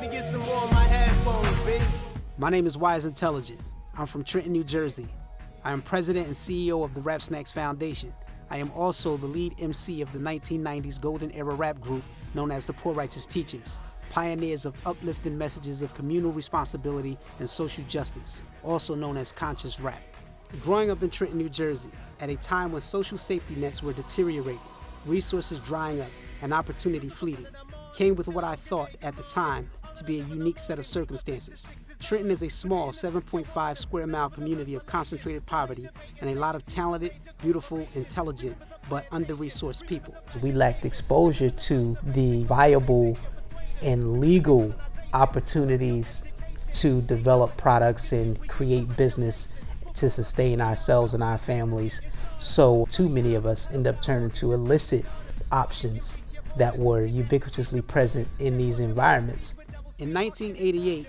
me get some more of my headphones, B. My name is Wise Intelligent. I'm from Trenton, New Jersey. I am president and CEO of the Rap Snacks Foundation. I am also the lead MC of the 1990s Golden Era rap group known as the Poor Righteous Teachers, pioneers of uplifting messages of communal responsibility and social justice, also known as conscious rap. Growing up in Trenton, New Jersey, at a time when social safety nets were deteriorating, resources drying up, and opportunity fleeting, came with what I thought at the time to be a unique set of circumstances. Trenton is a small 7.5 square mile community of concentrated poverty and a lot of talented, beautiful, intelligent, but under-resourced people. We lacked exposure to the viable and legal opportunities to develop products and create business to sustain ourselves and our families. So too many of us end up turning to illicit options that were ubiquitously present in these environments. In 1988,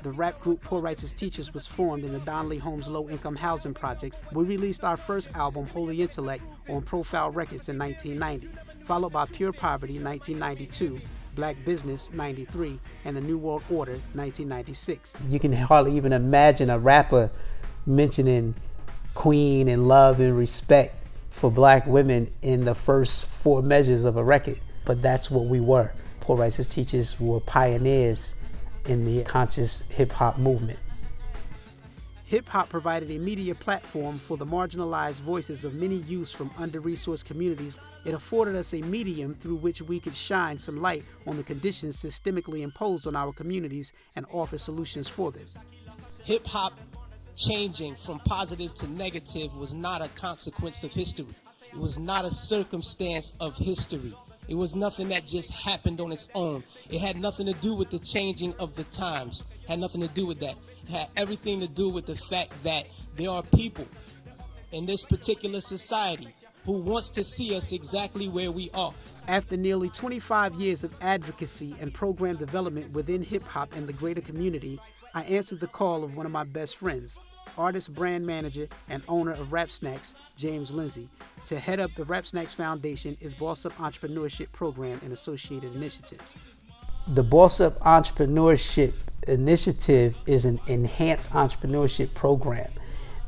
the rap group Poor Righteous Teachers was formed in the Donley Homes Low-Income Housing Project. We released our first album, Holy Intellect, on Profile Records in 1990, followed by Pure Poverty in 1992, Black Business 93, and The New World Order 1996. You can hardly even imagine a rapper mentioning Queen and love and respect for black women in the first 4 measures of a record. But that's what we were. Poor Righteous Teachers were pioneers in the conscious hip-hop movement. Hip-hop provided a media platform for the marginalized voices of many youths from under-resourced communities. It afforded us a medium through which we could shine some light on the conditions systemically imposed on our communities and offer solutions for them. Hip-hop changing from positive to negative was not a consequence of history. It was not a circumstance of history. It was nothing that just happened on its own. It had nothing to do with the changing of the times. It had nothing to do with that. It had everything to do with the fact that there are people in this particular society who wants to see us exactly where we are. After nearly 25 years of advocacy and program development within hip-hop and the greater community, I answered the call of one of my best friends, artist, brand manager, and owner of Rap Snacks, James Lindsay, to head up the Rap Snacks Foundation, its Boss Up Entrepreneurship Program and associated initiatives. The Boss Up Entrepreneurship Initiative is an enhanced entrepreneurship program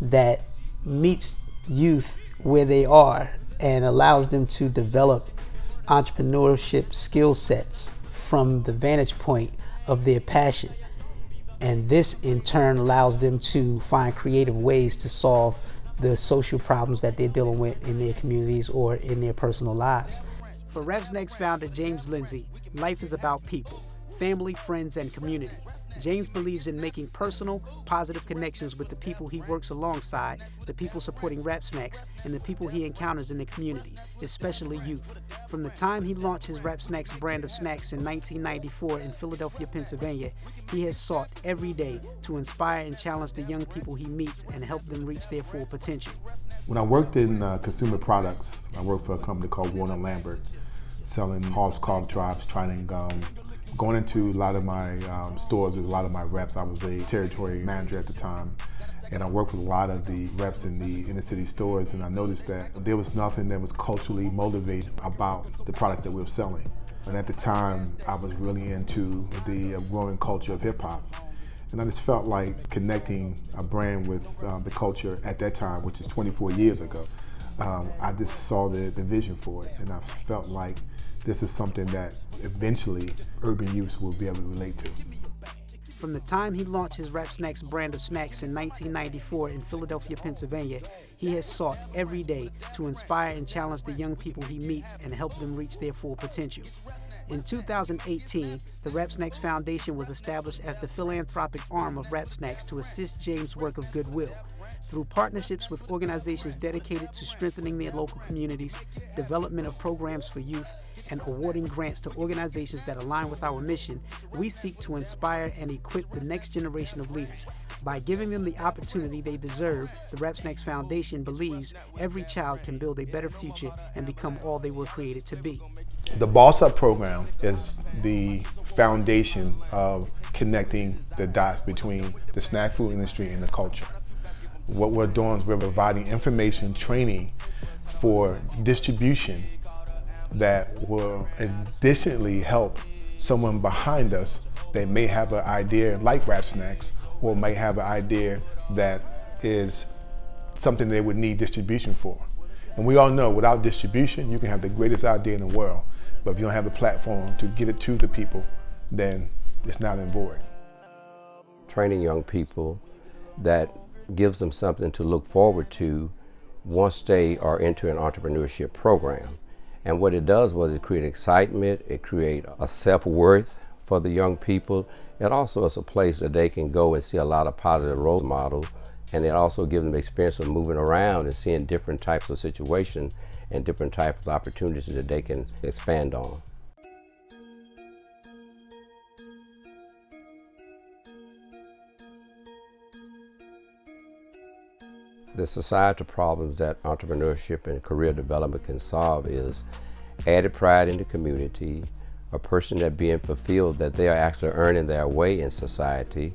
that meets youth where they are and allows them to develop entrepreneurship skill sets from the vantage point of their passion. And this in turn allows them to find creative ways to solve the social problems that they're dealing with in their communities or in their personal lives. For Rap Snacks founder James Lindsay, life is about people, family, friends, and community. James believes in making personal, positive connections with the people he works alongside, the people supporting Rap Snacks, and the people he encounters in the community, especially youth. From the time he launched his Rap Snacks brand of snacks in 1994 in Philadelphia, Pennsylvania, he has sought every day to inspire and challenge the young people he meets and help them reach their full potential. When I worked in consumer products, I worked for a company called Warner Lambert, selling Hobbs Cough drops, trying going into a lot of my stores with a lot of my reps. I was a territory manager at the time, and I worked with a lot of the reps in the inner city stores, and I noticed that there was nothing that was culturally motivated about the products that we were selling. And at the time, I was really into the growing culture of hip hop. And I just felt like connecting a brand with the culture at that time, which is 24 years ago. I just saw the vision for it, and I felt like this is something that eventually urban youth will be able to relate to. From the time he launched his Rap Snacks brand of snacks in 1994 in Philadelphia, Pennsylvania, he has sought every day to inspire and challenge the young people he meets and help them reach their full potential. In 2018, the Rap Snacks Foundation was established as the philanthropic arm of Rap Snacks to assist James' work of goodwill. Through partnerships with organizations dedicated to strengthening their local communities, development of programs for youth, and awarding grants to organizations that align with our mission, we seek to inspire and equip the next generation of leaders. By giving them the opportunity they deserve, the Rap Snacks Foundation believes every child can build a better future and become all they were created to be. The Boss Up program is the foundation of connecting the dots between the snack food industry and the culture. What we're doing is we're providing information, training for distribution that will additionally help someone behind us that may have an idea like Rap Snacks, or may have an idea that is something they would need distribution for. And we all know without distribution, you can have the greatest idea in the world, but if you don't have a platform to get it to the people, then it's not in void. Training young people that gives them something to look forward to once they are into an entrepreneurship program. And what it does was it creates excitement, it creates a self-worth for the young people. It also is a place that they can go and see a lot of positive role models, and it also gives them the experience of moving around and seeing different types of situations and different types of opportunities that they can expand on. The societal problems that entrepreneurship and career development can solve is added pride in the community, a person that being fulfilled that they are actually earning their way in society.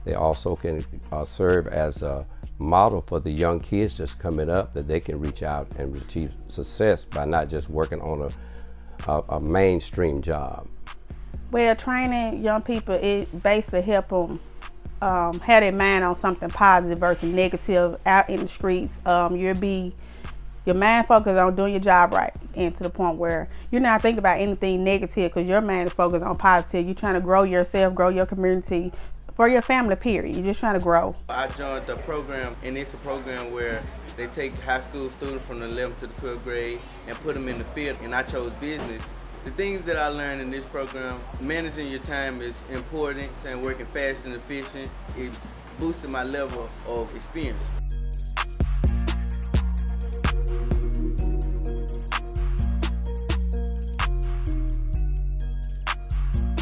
They also can serve as a model for the young kids that's coming up, that they can reach out and achieve success by not just working on a mainstream job. Well, training young people, it basically help them have their mind on something positive versus negative out in the streets. Your mind focused on doing your job right, and to the point where you're not thinking about anything negative because your mind is focused on positive. You're trying to grow yourself, grow your community, for your family, period. You're just trying to grow. I joined the program, and it's a program where they take high school students from the 11th to the 12th grade and put them in the field, and I chose business. The things that I learned in this program, managing your time is important, and working fast and efficient. It boosted my level of experience.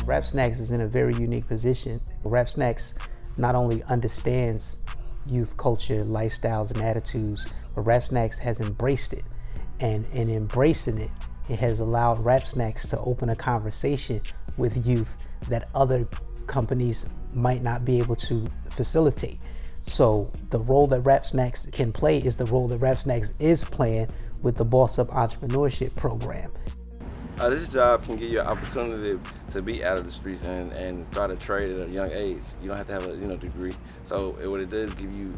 Rap Snacks is in a very unique position. Rap Snacks not only understands youth culture, lifestyles, and attitudes, but Rap Snacks has embraced it. And in embracing it, it has allowed Rap Snacks to open a conversation with youth that other companies might not be able to facilitate. So the role that Rap Snacks can play is the role that Rap Snacks is playing with the Boss Up Entrepreneurship Program. This job can give you an opportunity to be out of the streets and start a trade at a young age. You don't have to have a degree. So what it does give you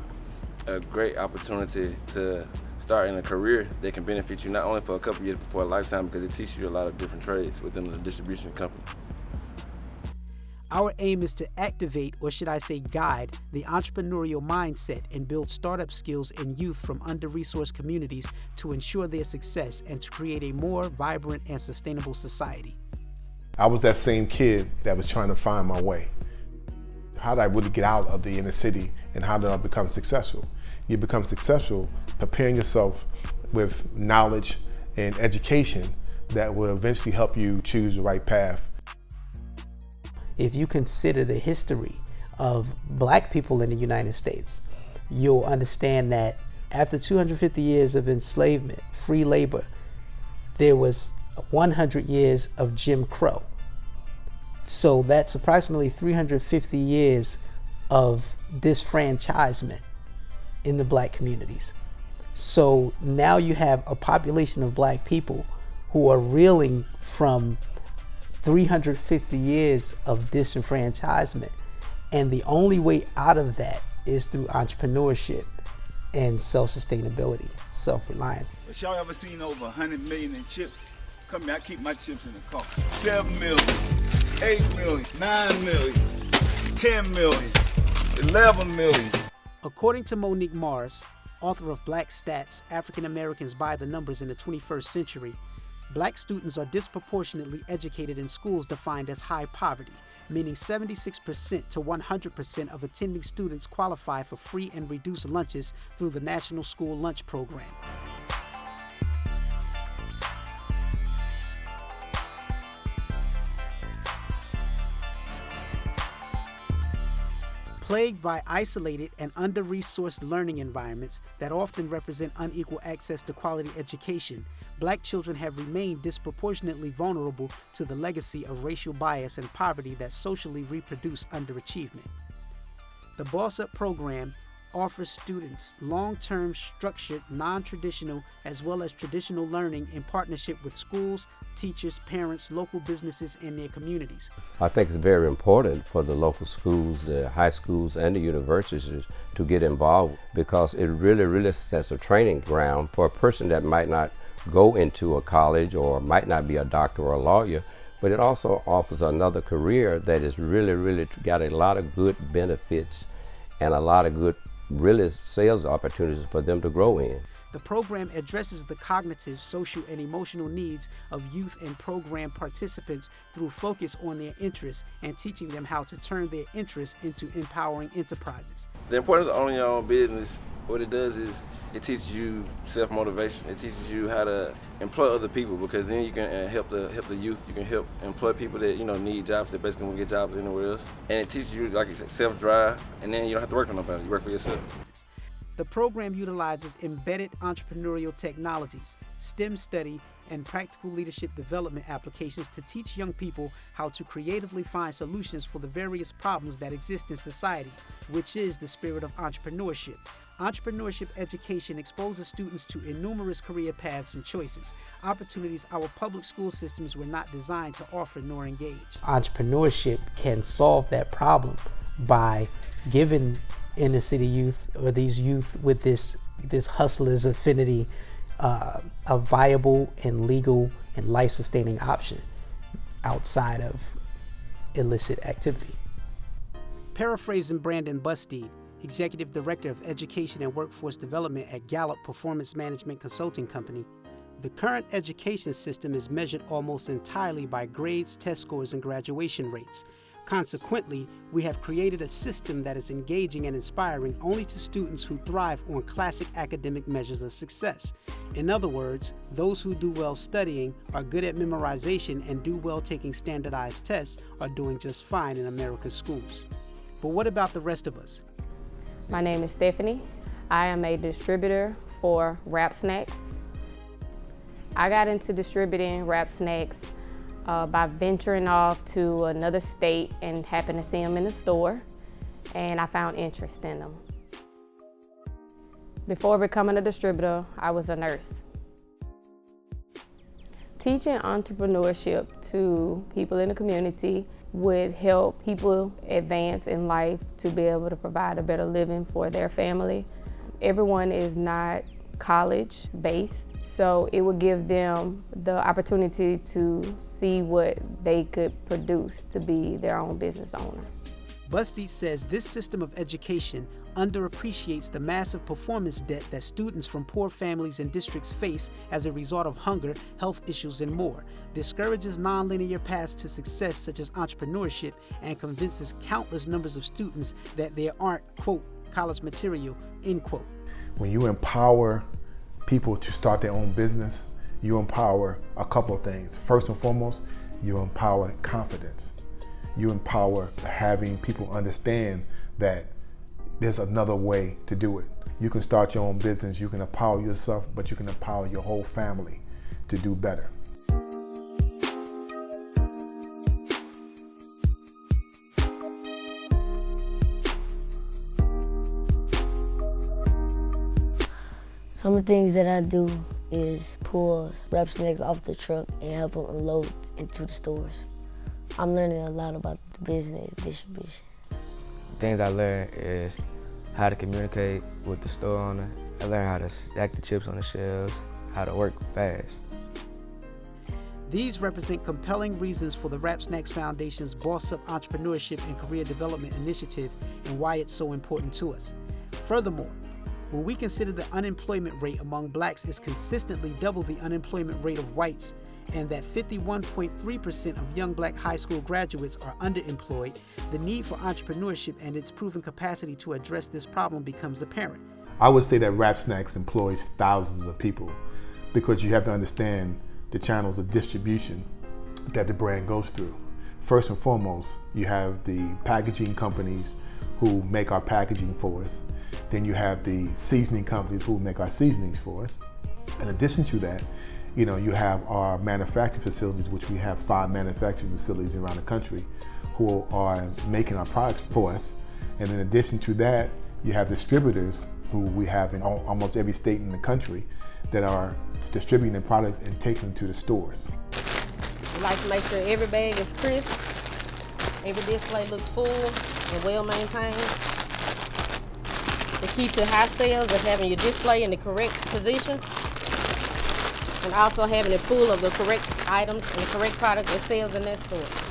a great opportunity to start in a career that can benefit you not only for a couple years but for a lifetime, because it teaches you a lot of different trades within the distribution company. Our aim is to activate, or should I say guide, the entrepreneurial mindset and build startup skills in youth from under-resourced communities to ensure their success and to create a more vibrant and sustainable society. I was that same kid that was trying to find my way. How did I really get out of the inner city, and how did I become successful? You become successful preparing yourself with knowledge and education that will eventually help you choose the right path. If you consider the history of Black people in the United States, you'll understand that after 250 years of enslavement, free labor, there was 100 years of Jim Crow. So that's approximately 350 years of disfranchisement in the Black communities. So now you have a population of Black people who are reeling from 350 years of disenfranchisement, and the only way out of that is through entrepreneurship and self-sustainability, self-reliance. But y'all ever seen over 100 million in chips? Come here, I keep my chips in the car. 7 million, 8 million, 9 million, 10 million, 11 million. According to Monique Morris, author of Black Stats, African Americans by the Numbers in the 21st Century, Black students are disproportionately educated in schools defined as high poverty, meaning 76% to 100% of attending students qualify for free and reduced lunches through the National School Lunch Program. Plagued by isolated and under-resourced learning environments that often represent unequal access to quality education, Black children have remained disproportionately vulnerable to the legacy of racial bias and poverty that socially reproduce underachievement. The Boss Up program offers students long-term structured, non-traditional, as well as traditional learning in partnership with schools, teachers, parents, local businesses, and their communities. I think it's very important for the local schools, the high schools, and the universities to get involved, because it really sets a training ground for a person that might not go into a college or might not be a doctor or a lawyer, but it also offers another career that is really got a lot of good benefits and a lot of good sales opportunities for them to grow in. The program addresses the cognitive, social, and emotional needs of youth and program participants through focus on their interests and teaching them how to turn their interests into empowering enterprises. The importance of owning your own business, what it does is it teaches you self-motivation. It teaches you how to employ other people, because then you can help the youth. You can help employ people that need jobs, that basically won't get jobs anywhere else. And it teaches you, like you said, self-drive, and then you don't have to work for nobody. You work for yourself. The program utilizes embedded entrepreneurial technologies, STEM study, and practical leadership development applications to teach young people how to creatively find solutions for the various problems that exist in society, which is the spirit of entrepreneurship. Entrepreneurship education exposes students to numerous career paths and choices, opportunities our public school systems were not designed to offer nor engage. Entrepreneurship can solve that problem by giving inner city youth, or these youth with this hustler's affinity, a viable and legal and life-sustaining option outside of illicit activity. Paraphrasing Brandon Bustede, Executive Director of Education and Workforce Development at Gallup Performance Management Consulting Company, the current education system is measured almost entirely by grades, test scores, and graduation rates. Consequently, we have created a system that is engaging and inspiring only to students who thrive on classic academic measures of success. In other words, those who do well studying, are good at memorization, and do well taking standardized tests are doing just fine in America's schools. But what about the rest of us? My name is Stephanie. I am a distributor for Wrap Snacks. I got into distributing Wrap Snacks by venturing off to another state and happened to see them in the store, and I found interest in them. Before becoming a distributor, I was a nurse. Teaching entrepreneurship to people in the community would help people advance in life to be able to provide a better living for their family. Everyone is not college-based, so it would give them the opportunity to see what they could produce to be their own business owner. Bustede says this system of education underappreciates the massive performance debt that students from poor families and districts face as a result of hunger, health issues, and more, discourages nonlinear paths to success such as entrepreneurship, and convinces countless numbers of students that there aren't, quote, college material, end quote. When you empower people to start their own business, you empower a couple of things. First and foremost, you empower confidence. You empower having people understand that there's another way to do it. You can start your own business, you can empower yourself, but you can empower your whole family to do better. Some of the things that I do is pull Wrap Snacks off the truck and help them unload into the stores. I'm learning a lot about the business distribution. Things I learned is how to communicate with the store owner. I learned how to stack the chips on the shelves, how to work fast. These represent compelling reasons for the Wrap Snacks Foundation's Boss Up Entrepreneurship and Career Development Initiative and why it's so important to us. Furthermore, when we consider the unemployment rate among blacks is consistently double the unemployment rate of whites, and that 51.3% of young black high school graduates are underemployed, the need for entrepreneurship and its proven capacity to address this problem becomes apparent. I would say that Wrap Snacks employs thousands of people, because you have to understand the channels of distribution that the brand goes through. First and foremost, you have the packaging companies who make our packaging for us. Then you have the seasoning companies who make our seasonings for us. In addition to that, you have our manufacturing facilities, which we have 5 manufacturing facilities around the country who are making our products for us. And in addition to that, You have distributors who we have in almost every state in the country that are distributing the products and taking them to the stores. We like to make sure every bag is crisp, every display looks full and well maintained. The key to high sales is having your display in the correct position and also having it full of the correct items and the correct product that sells in that store.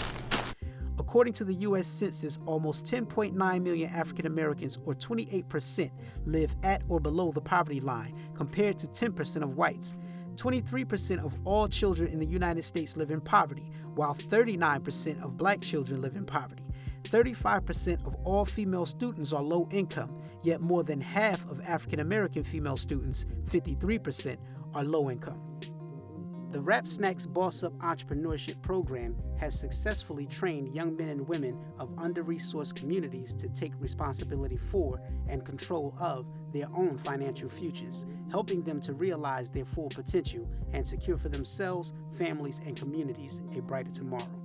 According to the U.S. Census, almost 10.9 million African Americans, or 28%, live at or below the poverty line, compared to 10% of whites. 23% of all children in the United States live in poverty, while 39% of black children live in poverty. 35% of all female students are low income, yet more than half of African American female students, 53%, are low income. The Rap Snacks Boss Up Entrepreneurship Program has successfully trained young men and women of under-resourced communities to take responsibility for and control of their own financial futures, helping them to realize their full potential and secure for themselves, families, and communities a brighter tomorrow.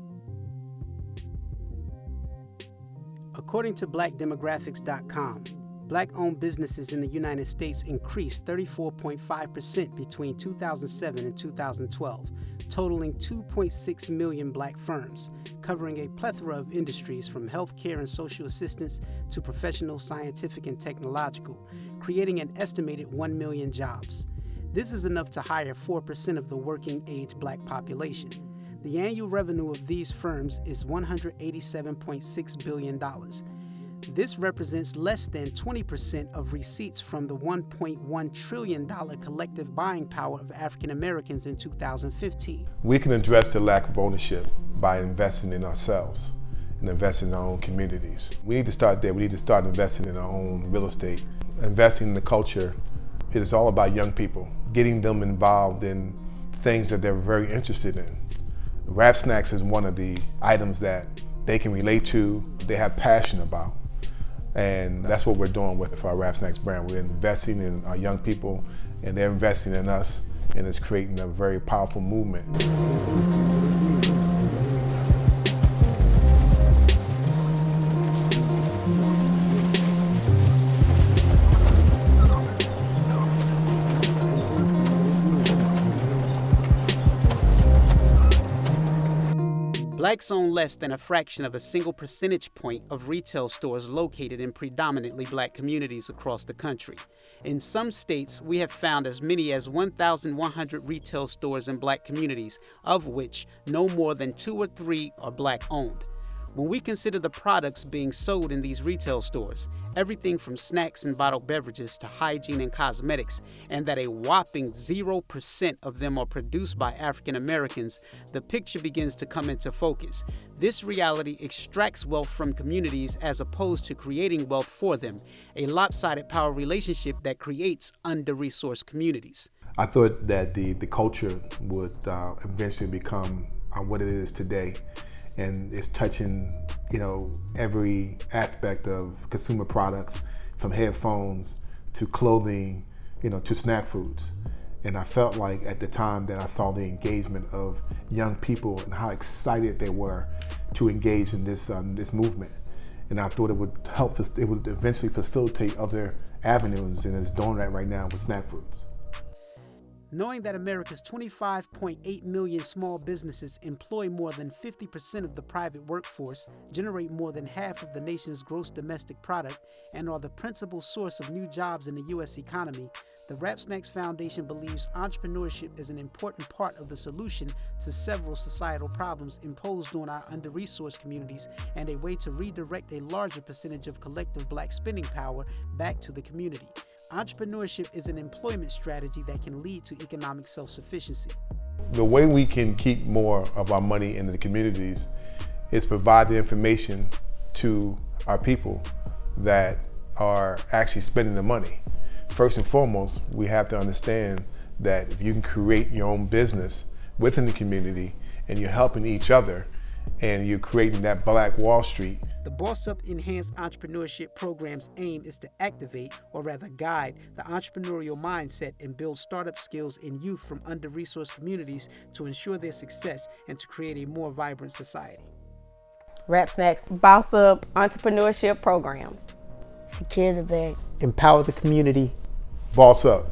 According to BlackDemographics.com, Black-owned businesses in the United States increased 34.5% between 2007 and 2012, totaling 2.6 million black firms, covering a plethora of industries from healthcare and social assistance to professional, scientific, and technological, creating an estimated 1 million jobs. This is enough to hire 4% of the working-age black population. The annual revenue of these firms is $187.6 billion. This represents less than 20% of receipts from the $1.1 trillion collective buying power of African Americans in 2015. We can address the lack of ownership by investing in ourselves and investing in our own communities. We need to start there. We need to start investing in our own real estate. Investing in the culture, it is all about young people, getting them involved in things that they're very interested in. Rap Snacks is one of the items that they can relate to, they have passion about. And that's what we're doing with our Rap Snacks brand. We're investing in our young people, and they're investing in us, and it's creating a very powerful movement. Blacks own less than a fraction of a single percentage point of retail stores located in predominantly black communities across the country. In some states, we have found as many as 1,100 retail stores in black communities, of which no more than 2 or 3 are black owned. When we consider the products being sold in these retail stores, everything from snacks and bottled beverages to hygiene and cosmetics, and that a whopping 0% of them are produced by African Americans, the picture begins to come into focus. This reality extracts wealth from communities as opposed to creating wealth for them, a lopsided power relationship that creates under-resourced communities. I thought that the culture would eventually become what it is today. And it's touching, every aspect of consumer products, from headphones to clothing, to snack foods. And I felt like at the time that I saw the engagement of young people and how excited they were to engage in this movement. And I thought it would help us, it would eventually facilitate other avenues, and it's doing that right now with snack foods. Knowing that America's 25.8 million small businesses employ more than 50% of the private workforce, generate more than half of the nation's gross domestic product, and are the principal source of new jobs in the U.S. economy, the Rap Snacks Foundation believes entrepreneurship is an important part of the solution to several societal problems imposed on our under-resourced communities, and a way to redirect a larger percentage of collective black spending power back to the community. Entrepreneurship is an employment strategy that can lead to economic self-sufficiency. The way we can keep more of our money in the communities is provide the information to our people that are actually spending the money. First and foremost, we have to understand that if you can create your own business within the community and you're helping each other and you're creating that Black Wall Street. The Boss Up Enhanced Entrepreneurship Program's aim is to activate, or rather guide, the entrepreneurial mindset and build startup skills in youth from under-resourced communities to ensure their success and to create a more vibrant society. Rap Snacks Boss Up Entrepreneurship Programs. secure the bag, empower the community, Boss up.